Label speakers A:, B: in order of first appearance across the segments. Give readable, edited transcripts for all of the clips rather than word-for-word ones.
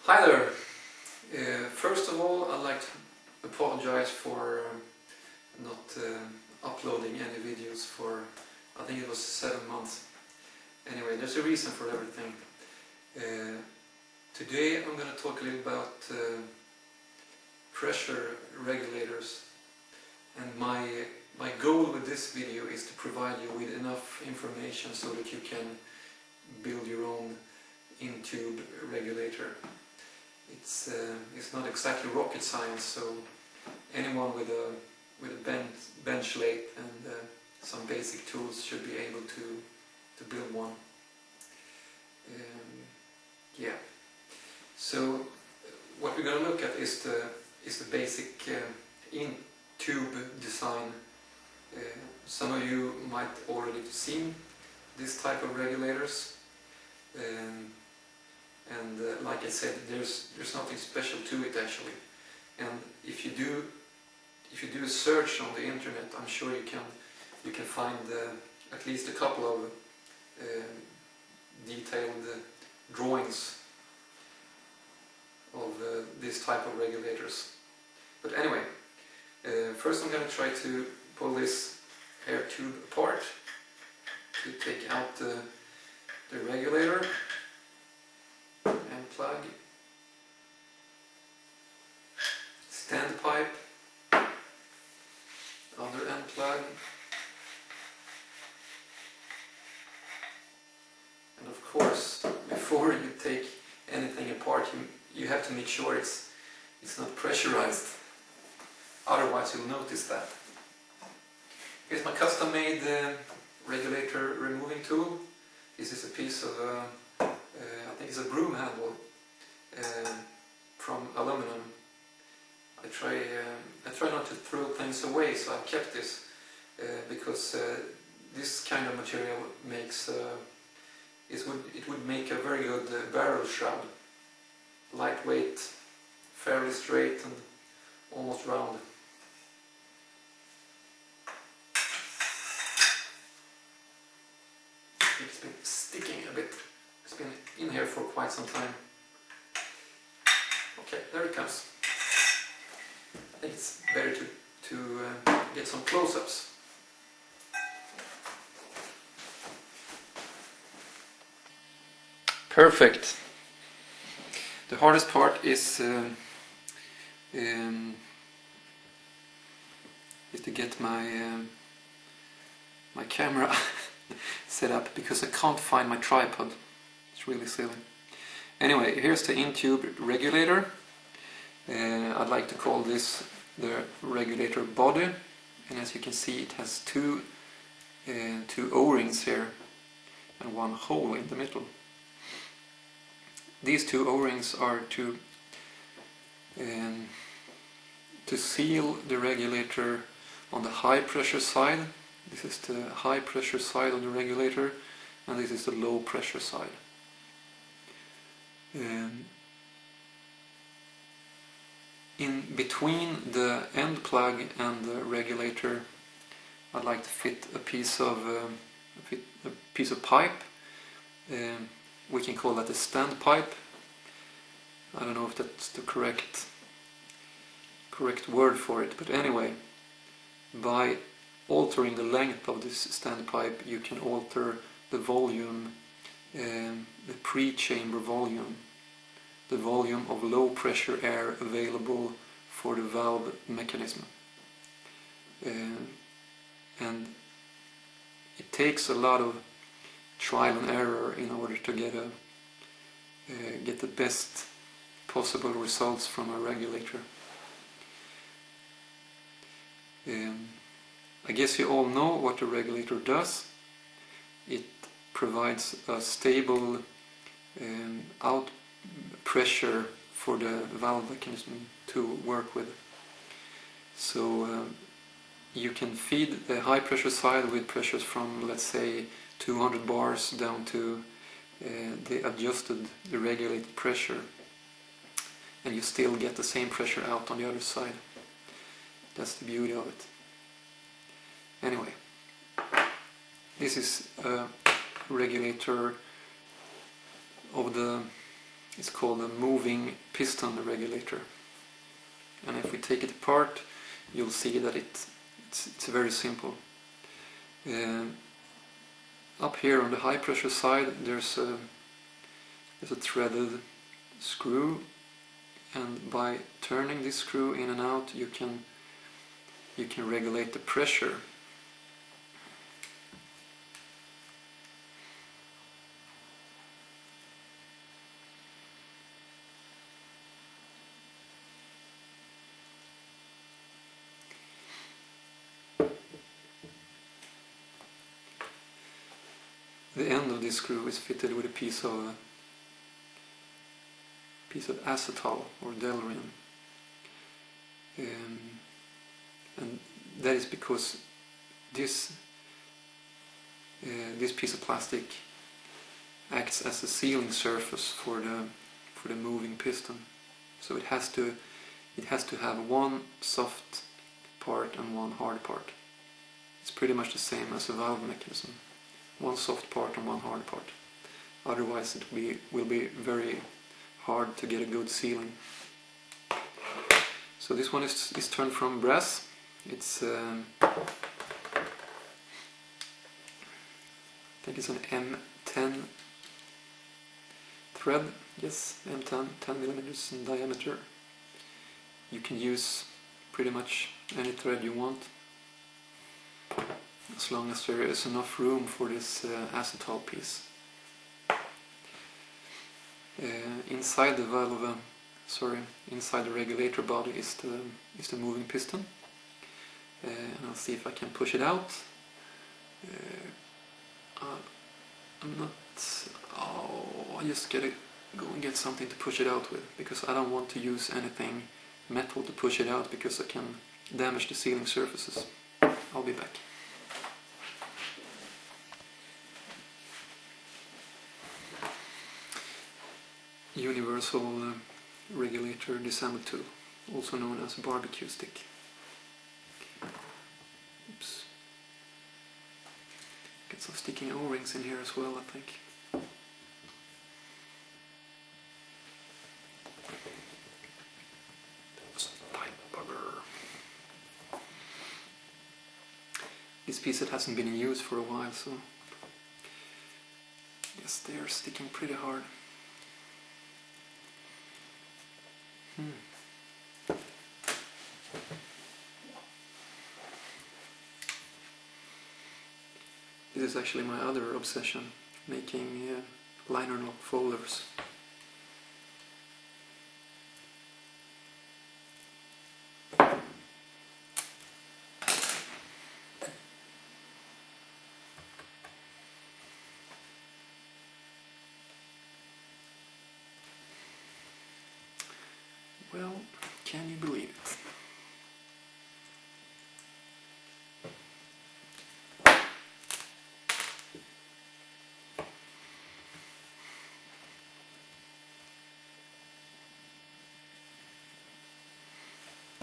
A: Hi there! First of all, I'd like to apologize for not uploading any videos for, I think it was 7 months. Anyway, there's a reason for everything. Today I'm going to talk a little about pressure regulators, and my goal with this video is to provide you with enough information so that you can build your own in-tube regulator. It's not exactly rocket science, so anyone with a bench lathe and some basic tools should be able to build one. Yeah. So what we're going to look at is the basic in-tube design. Some of you might already have seen this type of regulators. Like I said, there's nothing special to it actually. And if you do a search on the internet, I'm sure you can find at least a couple of detailed drawings of this type of regulators. But anyway, first I'm going to try to pull this air tube apart to take out the regulator. And plug, standpipe, other end plug, and of course, before you take anything apart, you have to make sure it's not pressurized. Otherwise, you'll notice that. Here's my custom-made regulator removing tool. This is a piece of I think it's a broom handle from aluminum. I try not to throw things away, so I've kept this because this kind of material makes it would make a very good barrel shroud. Lightweight, fairly straight, and almost round. It's been sticking a bit. It's been in here for quite some time. Okay, there it comes. I think it's better to get some close-ups. Perfect. The hardest part is to get my camera set up, because I can't find my tripod. It's really silly. Anyway, here's the in-tube regulator. I'd like to call this the regulator body, and as you can see, it has two O-rings here and one hole in the middle. These two O-rings are to seal the regulator on the high pressure side. This is the high pressure side of the regulator, and this is the low pressure side. In between the end plug and the regulator, I'd like to fit a piece of pipe. We can call that a standpipe. I don't know if that's the correct word for it, but anyway, by altering the length of this standpipe, you can alter the volume, the pre-chamber volume, the volume of low pressure air available for the valve mechanism. And it takes a lot of trial and error in order to get the best possible results from a regulator. I guess you all know what a regulator does. It provides a stable out pressure for the valve mechanism to work with. So you can feed the high pressure side with pressures from, let's say, 200 bars down to the regulated pressure, and you still get the same pressure out on the other side. That's the beauty of it. Anyway, this is a regulator of the It's called a moving piston regulator. And if we take it apart, you'll see that it's very simple. Up here on the high pressure side there's a threaded screw, and by turning this screw in and out you can regulate the pressure. The end of this screw is fitted with a piece of acetal or Delrin, and that is because this piece of plastic acts as a sealing surface for the moving piston. So it has to have one soft part and one hard part. It's pretty much the same as a valve mechanism. One soft part and one hard part. Otherwise it will be very hard to get a good sealing. So this one is turned from brass. It's I think it's an M10 thread. Yes, M10, 10 millimeters in diameter. You can use pretty much any thread you want, as long as there is enough room for this acetal piece. Inside the valve, inside the regulator body is the moving piston, and I'll see if I can push it out. I'm not. I just gotta go and get something to push it out with, because I don't want to use anything metal to push it out, because I can damage the sealing surfaces. I'll be back. Universal regulator disassembly tool, also known as barbecue stick. Oops. Get some sticking O-rings in here as well, I think. This piece that hasn't been in use for a while, so yes, they are sticking pretty hard. This is actually my other obsession, making liner note folders. Well, can you believe it?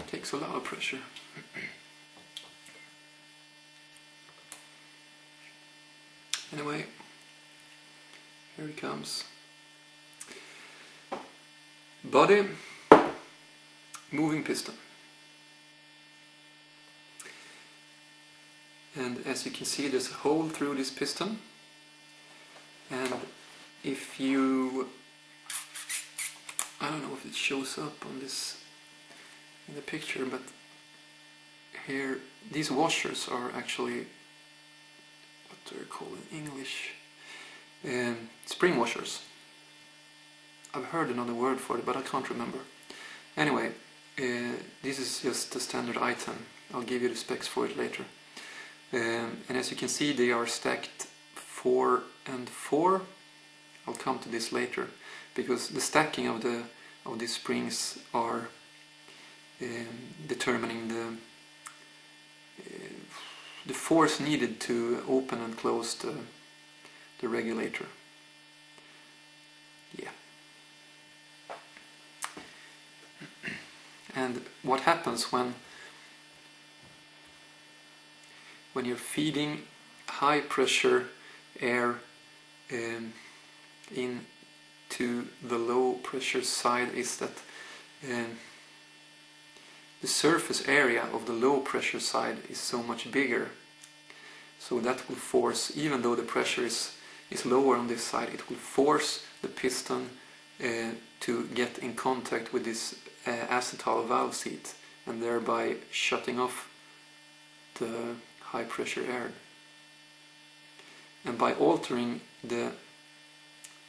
A: Takes a lot of pressure. Anyway, here it comes. Body, moving piston. And as you can see, there's a hole through this piston, and if you, I don't know if it shows up on this in the picture, but here these washers are actually, what they're called in English, spring washers. I've heard another word for it, but I can't remember. Anyway, this is just a standard item. I'll give you the specs for it later. And as you can see, they are stacked 4 and 4. I'll come to this later, because the stacking of these springs are determining the force needed to open and close the regulator. Yeah. And what happens when you're feeding high pressure air in to the low pressure side is that the surface area of the low pressure side is so much bigger. So that will force, even though the pressure is lower on this side, it will force the piston to get in contact with this acetal valve seat, and thereby shutting off the high pressure air. And by altering the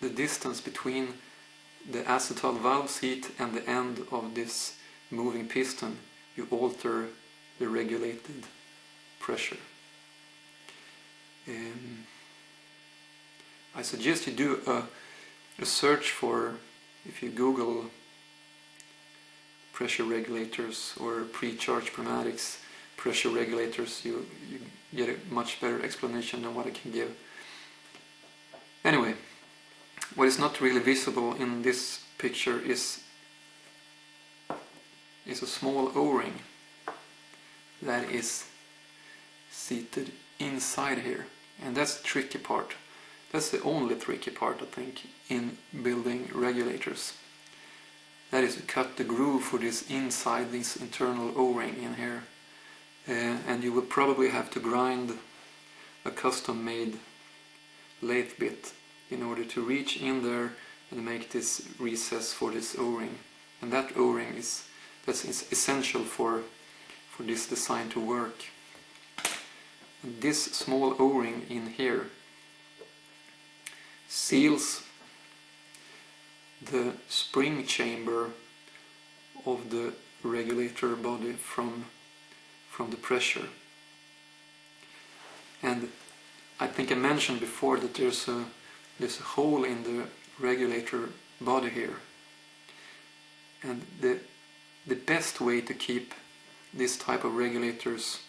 A: distance between the acetal valve seat and the end of this moving piston, you alter the regulated pressure. I suggest you do a search for, if you Google pressure regulators or pre-charge pneumatics pressure regulators, you get a much better explanation than what I can give. Anyway, what is not really visible in this picture is a small O-ring that is seated inside here, and that's the tricky part. That's the only tricky part, I think, in building regulators. That is to cut the groove for this inside this internal O-ring in here. And you will probably have to grind a custom-made lathe bit in order to reach in there and make this recess for this O-ring. And that O-ring that's essential for this design to work. And this small O-ring in here seals the spring chamber of the regulator body from the pressure. And I think I mentioned before that there's a hole in the regulator body here, and the best way to keep this type of regulators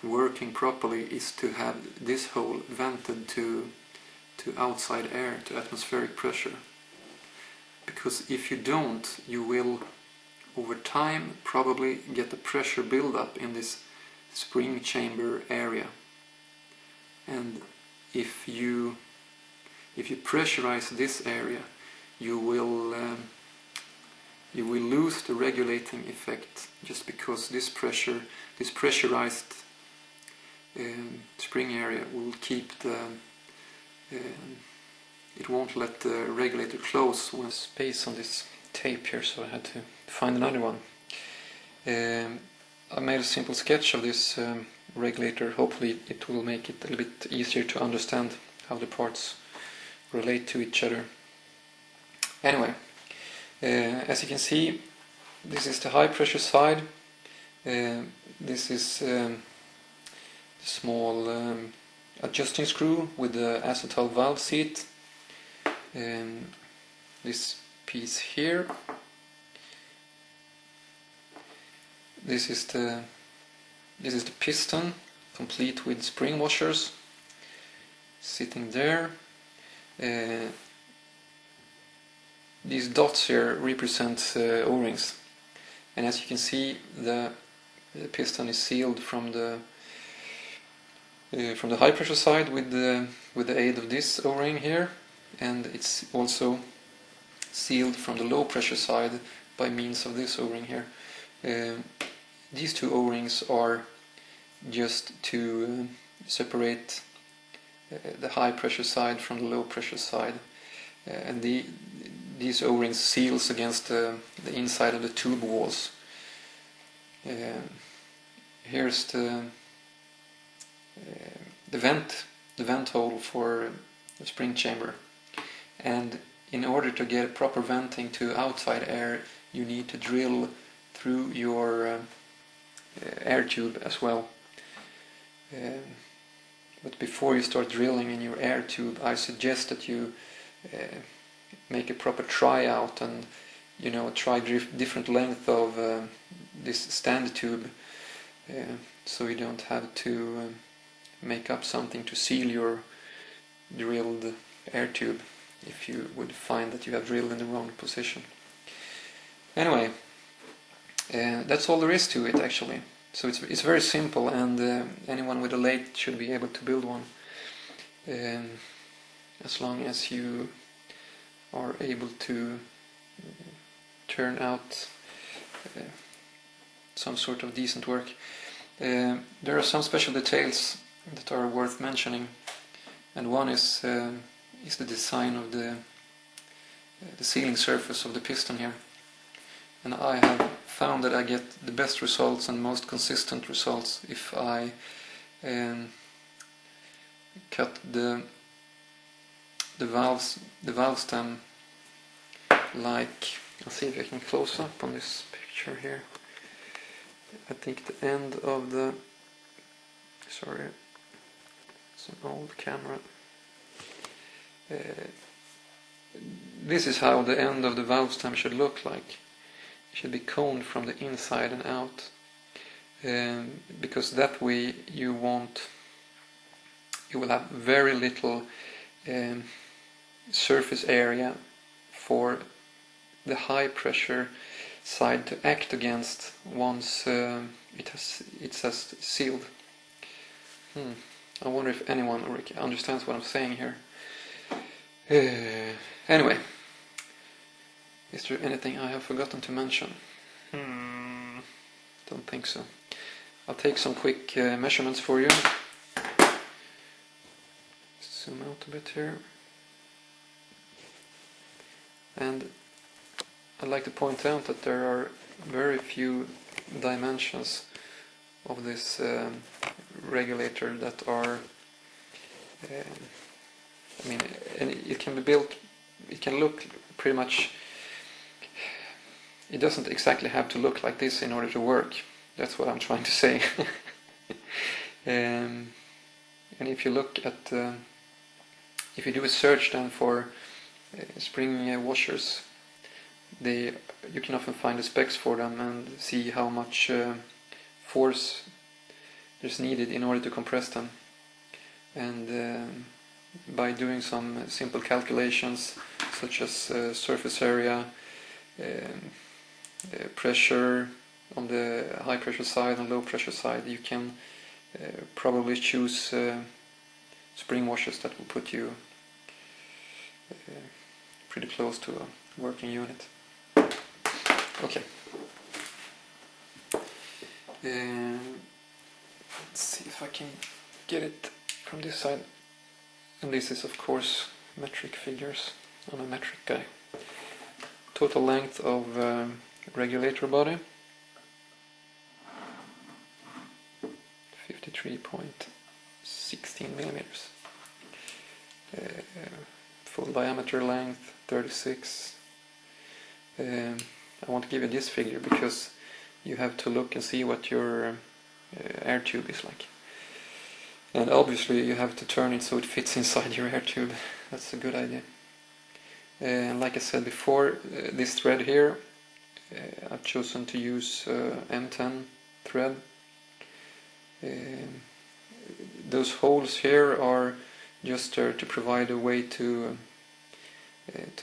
A: working properly is to have this hole vented to outside air, to atmospheric pressure. Because if you don't, you will over time probably get a pressure buildup in this spring chamber area. And if you pressurize this area, you will lose the regulating effect, just because this pressurized spring area will keep it won't let the regulator close. One space on this tape here, so I had to find another one. I made a simple sketch of this regulator. Hopefully it will make it a little bit easier to understand how the parts relate to each other. Anyway, as you can see, this is the high pressure side. This is the small adjusting screw with the acetal valve seat. This piece here. This is the piston, complete with spring washers, sitting there. These dots here represent O-rings, and as you can see, the piston is sealed from the high pressure side with the aid of this O-ring here, and it's also sealed from the low pressure side by means of this O-ring here. These two O-rings are just to separate the high pressure side from the low pressure side, and these O-rings seals against the inside of the tube walls. Here's the vent hole for the spring chamber, and in order to get proper venting to outside air, you need to drill through your air tube as well. But before you start drilling in your air tube, I suggest that you make a proper tryout and try different length of this stand tube, so you don't have to make up something to seal your drilled air tube if you would find that you have drilled in the wrong position. Anyway, that's all there is to it actually. So it's very simple, and anyone with a lathe should be able to build one, as long as you are able to turn out some sort of decent work. There are some special details that are worth mentioning, and one is the design of the sealing surface of the piston here. And I have found that I get the best results and most consistent results if I cut the valve stem like, let's see if I can close up on this picture here. I think the end of the, sorry, it's an old camera. This is how the end of the valve stem should look like. It should be coned from the inside and out, because that way you will have very little surface area for the high pressure side to act against once it has sealed. I wonder if anyone understands what I'm saying here. Anyway, is there anything I have forgotten to mention? Don't think so. I'll take some quick measurements for you. Zoom out a bit here. And I'd like to point out that there are very few dimensions of this regulator that are, I mean, and it can be built, it can look pretty much, it doesn't exactly have to look like this in order to work. That's what I'm trying to say. And if you look at, if you do a search then for spring washers, you can often find the specs for them and see how much force is needed in order to compress them. And by doing some simple calculations such as surface area, pressure on the high pressure side and low pressure side, you can probably choose spring washers that will put you pretty close to a working unit. Okay. Let's see if I can get it from this side. And this is of course metric figures. I'm a metric guy. Total length of regulator body 53.16 millimeters. Full diameter length 36. I want to give you this figure because you have to look and see what your air tube is like. And obviously you have to turn it so it fits inside your air tube. That's a good idea. And like I said before, this thread here, I've chosen to use M10 thread. Those holes here are just there to provide a way to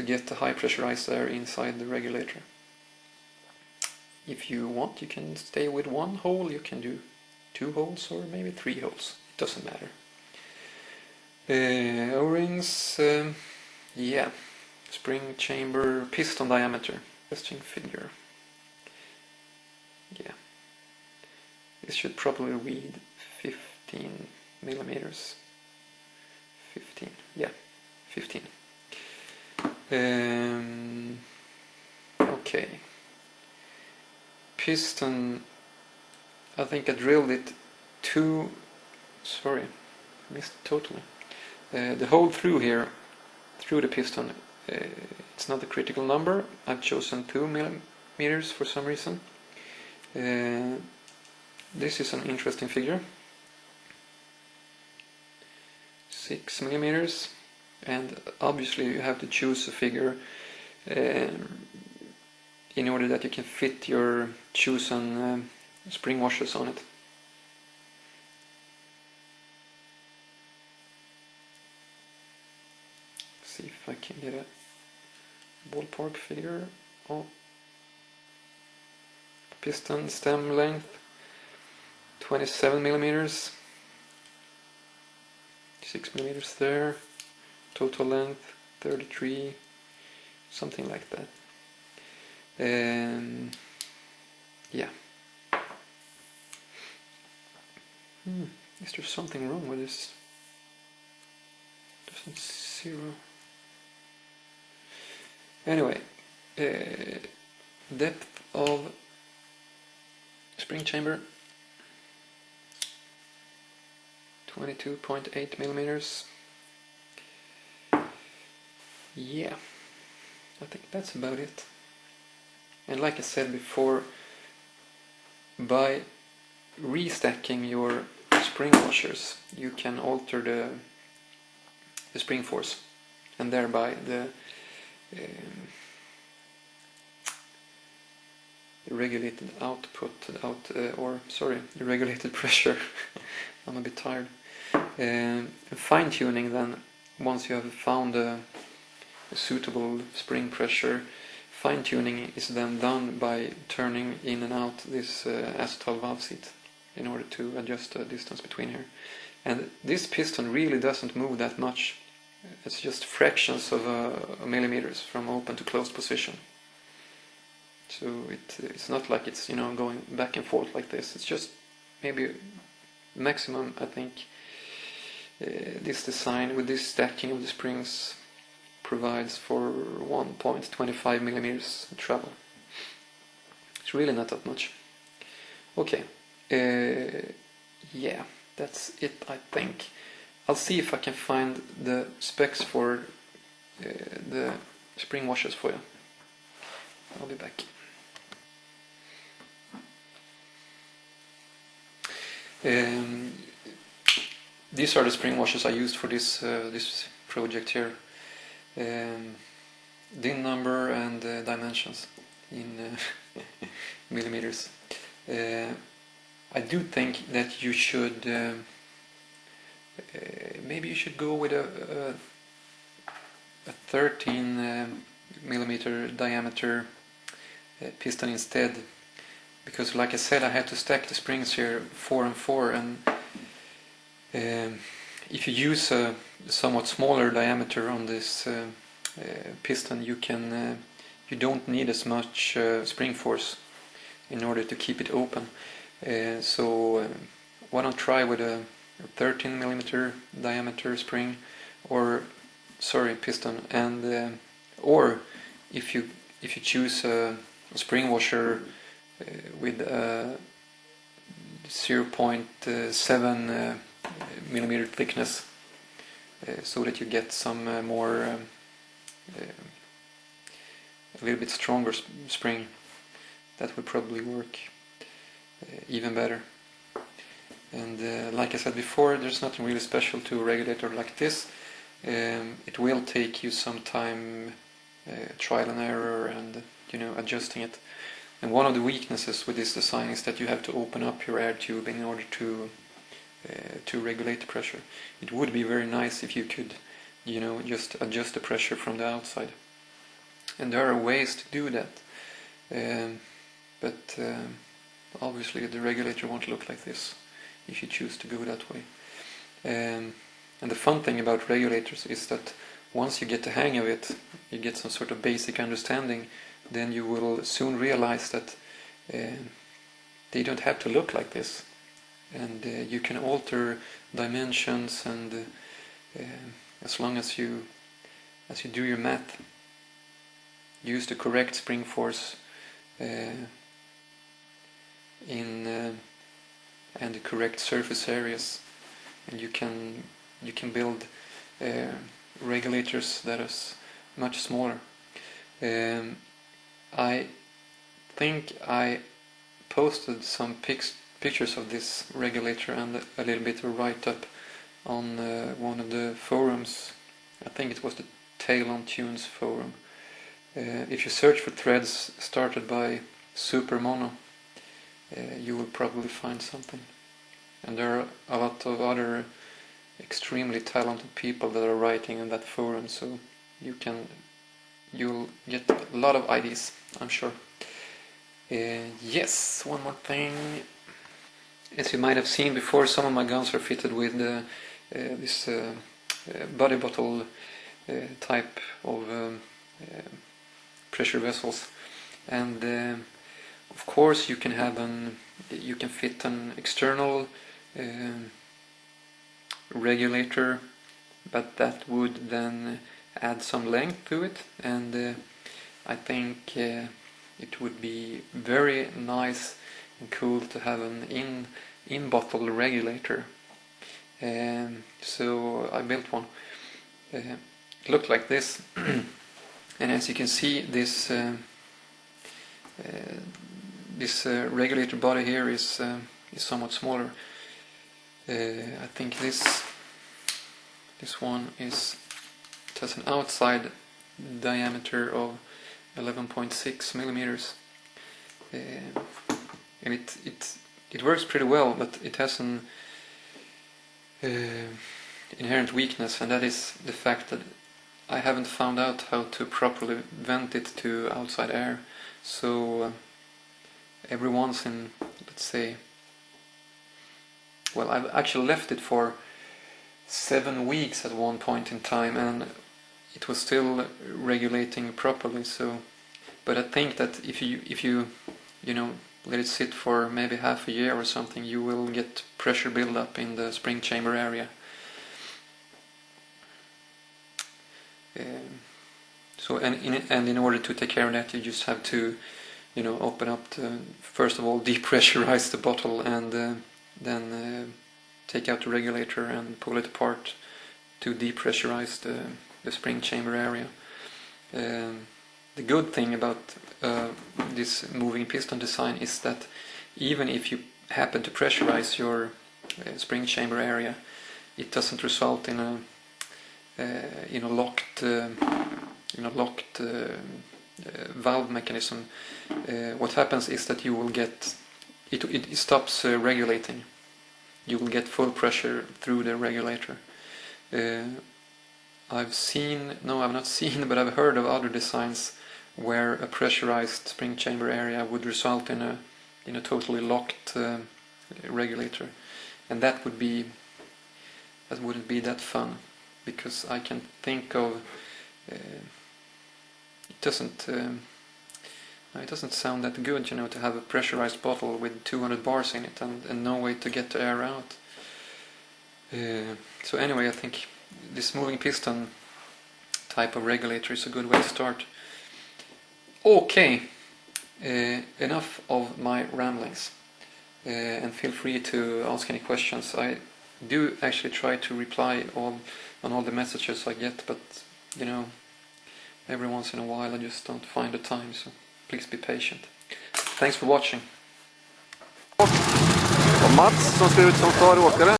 A: get the high pressurized air inside the regulator. If you want, you can stay with one hole, you can do 2 holes or maybe 3 holes, it doesn't matter. O-rings, yeah, spring chamber, piston diameter, interesting figure. Yeah, this should probably read 15 millimeters. 15, yeah, 15. Okay. Piston, I think I drilled it sorry, I missed it totally. The hole through here, through the piston, it's not a critical number. I've chosen 2 millimeters for some reason. This is an interesting figure. 6 millimeters, and obviously you have to choose a figure in order that you can fit your chosen spring washers on it. See if I can get a ballpark figure. Oh, piston stem length 27 millimeters, 6 millimeters there, total length 33, something like that. Yeah. Is there something wrong with this? Doesn't zero. Anyway, depth of spring chamber 22.8 millimeters. Yeah, I think that's about it. And like I said before, by restacking your spring washers, you can alter the spring force, and thereby the regulated output, the regulated pressure. I'm a bit tired. Fine-tuning then, once you have found a suitable spring pressure, fine-tuning is then done by turning in and out this acetal valve seat in order to adjust the distance between here. And this piston really doesn't move that much. It's just fractions of millimeters from open to closed position. So it's not like it's going back and forth like this. It's just maybe maximum, I think, this design with this stacking of the springs provides for 1.25 millimeters travel. It's really not that much. Okay, yeah, that's it, I think. I'll see if I can find the specs for the spring washers for you. I'll be back. These are the spring washers I used for this project here. DIN number and dimensions in millimeters. I do think that you should maybe you should go with a 13 millimeter diameter piston instead, because like I said, I had to stack the springs here 4 and 4, and if you use a somewhat smaller diameter on this piston, you don't need as much spring force in order to keep it open. So why don't try with a 13 millimeter diameter spring, piston, and or if you choose a spring washer with 0.7 millimeter thickness, so that you get some more a little bit stronger spring, that would probably work even better. And like I said before, there's nothing really special to a regulator like this. It will take you some time, trial and error, and adjusting it. And one of the weaknesses with this design is that you have to open up your air tube in order to regulate the pressure. It would be very nice if you could, just adjust the pressure from the outside. And there are ways to do that, but obviously the regulator won't look like this if you choose to go that way. And the fun thing about regulators is that once you get the hang of it, you get some sort of basic understanding, then you will soon realize that they don't have to look like this, and you can alter dimensions, and as long as you do your math, use the correct spring force and the correct surface areas, and you can build regulators that is much smaller. I think I posted some pictures of this regulator and a little bit of a write-up on one of the forums. I think it was the Tail on Tunes forum. If you search for threads started by Super Mono, you will probably find something. And there are a lot of other extremely talented people that are writing in that forum, so you'll get a lot of ideas, I'm sure. Yes, one more thing. As you might have seen before, some of my guns are fitted with this body bottle type of pressure vessels. And of course you can fit an external regulator, but that would then add some length to it, and I think it would be very nice and cool to have an in-bottle regulator. So I built one. It looked like this, and as you can see, this regulator body here is somewhat smaller. I think this one has an outside diameter of 11.6 millimeters, and it works pretty well, but it has an inherent weakness, and that is the fact that I haven't found out how to properly vent it to outside air. So every once in, let's say, well, I've actually left it for 7 weeks at one point in time, and it was still regulating properly. So, but I think that if you let it sit for maybe half a year or something, you will get pressure buildup in the spring chamber area. So in order to take care of that, you just have to open up first of all depressurize the bottle, and then take out the regulator and pull it apart to depressurize the spring chamber area. The good thing about this moving piston design is that even if you happen to pressurize your spring chamber area, it doesn't result in a locked valve mechanism. What happens is that you will get it stops regulating. You will get full pressure through the regulator. I've not seen, but I've heard of other designs where a pressurized spring chamber area would result in a totally locked regulator, and that wouldn't be that fun, because I can think of it doesn't sound that good, to have a pressurized bottle with 200 bars in it and no way to get the air out. So anyway, I think this moving piston type of regulator is a good way to start. Okay, enough of my ramblings, and feel free to ask any questions. I do actually try to reply on all the messages I get, but every once in a while I just don't find the time, so please be patient. Thanks for watching.
B: Och Mats som ser ut som föråkare.